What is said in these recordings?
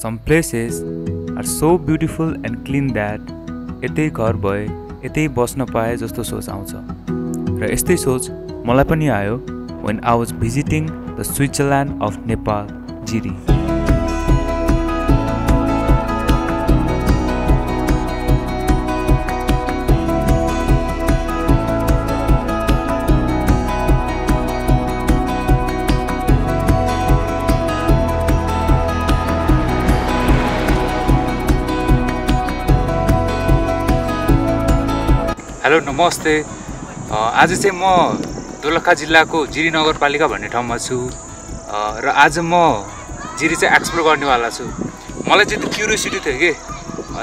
Some places are so beautiful and clean that यतै घर भए यतै बस्न पाए जस्तो सोच आउँछ र यस्तै सोच मलाई पनि आयो when I was visiting the Switzerland of Nepal, Jiri. Hello नमस्ते। आज चाहिँ म दोलखा जिल्लाको जिरी नगरपालिका भन्ने ठाउँमा छु र आज म जिरी चाहिँ एक्सप्लोर गर्नेवाला छु। मलाई चाहिँ त्यो क्युरियोसिटी थियो कि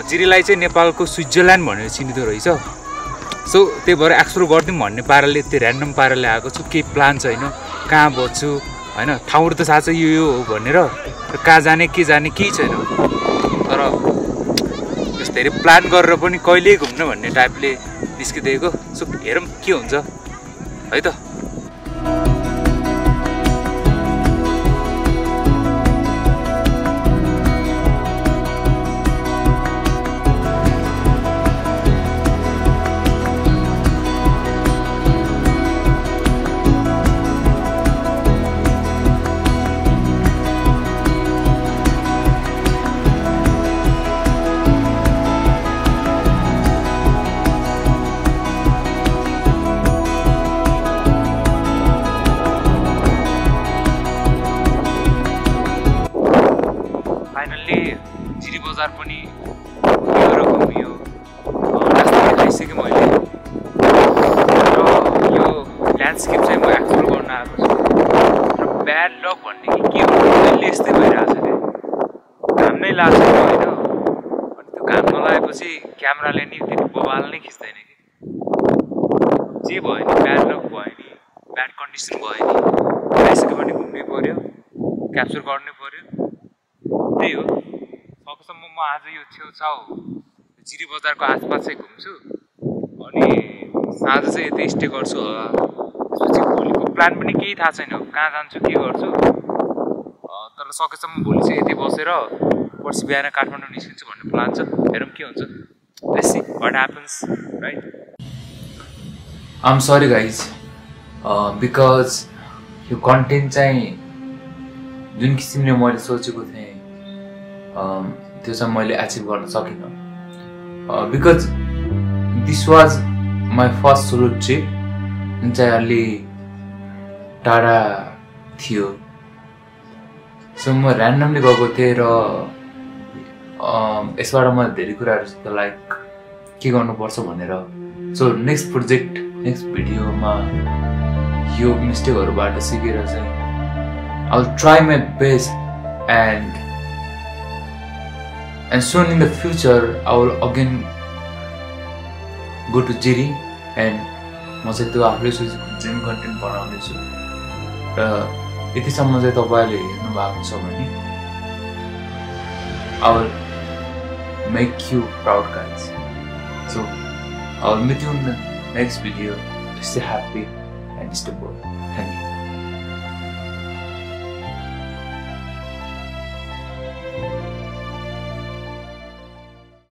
जिरीलाई चाहिँ नेपालको स्विट्जरल्यान्ड भनेर चिनिँदो रहेछ। सो त्यही भएर एक्सप्लोर गरिदिउँ भन्ने पाराले त्यो ऱ्यान्डम पाराले आएको छु। केही प्लान छैन, कहाँ बस्छु होइन, ठाउँहरू त थाहा छ यो हो भनेर, र कहाँ जाने के जाने केही छैन। तर त्यस्तो धेरै प्लान गरेर पनि कहिल्यै घुम्न भन्ने टाइपले निस्किदिएको। सो हेरौँ के हुन्छ है त। जिरी बजार पनि घुमियो, रास्ता देखाइसकेँ मैले र यो ल्यान्डस्केप चाहिँ म एक्सप्लोर गर्न आएको छु। र ब्याड लक भन्ने कि के हो यस्तै भइरहेको छ क्या, घाम नै लाग्छ होइन। अनि त्यो घाम नलागेपछि क्यामेराले नि फेरि बबाल नै खिच्दैन कि, जे भयो नि ब्याड लक भयो नि, ब्याड कन्डिसन भयो नि, आइसक्यो भने घुम्नै पऱ्यो, क्याप्चर गर्नै पऱ्यो, त्यही हो। सकेसम्म म आज यो छेउछाउ जिरी बजारको आसपास चाहिँ घुम्छु अनि साँझ चाहिँ यतै स्टे गर्छु होला। त्यसपछि भोलिको प्लान पनि केही थाहा छैन, कहाँ जान्छु के गर्छु। तर सकेसम्म भोलि चाहिँ यतै बसेर पर्सि बिहान काठमाडौँ निस्किन्छु भन्ने प्लान छ। हेरौँ के हुन्छ, let's see what happens, right. I'm sorry guys because यो कन्टेन्ट चाहिँ जुन किसिमले मैले सोचेको थिएँ त्यो चाहिँ मैले एचिभ गर्न सकिनँ। Because this was my first solo trip जुन चाहिँ अलि टाढा थियो। सो म ऱ्यान्डमली गएको थिएँ र यसबाट मैले धेरै कुराहरू सिक्दा लाइक के गर्नुपर्छ भनेर। सो नेक्स्ट प्रोजेक्ट नेक्स्ट भिडियोमा यो मिस्टेकहरूबाट सिकेर चाहिँ I will try my best and soon in the future I will again go to Jiri and म चाहिँ त्यो आफूले सोचेको ड्रिम कन्टेन्ट बनाउने छु। र यतिसम्म चाहिँ तपाईँले हेर्नु भएको छ भने I will make you proud guys. So I will meet you in the next video. Stay happy and stay bold. Thank you.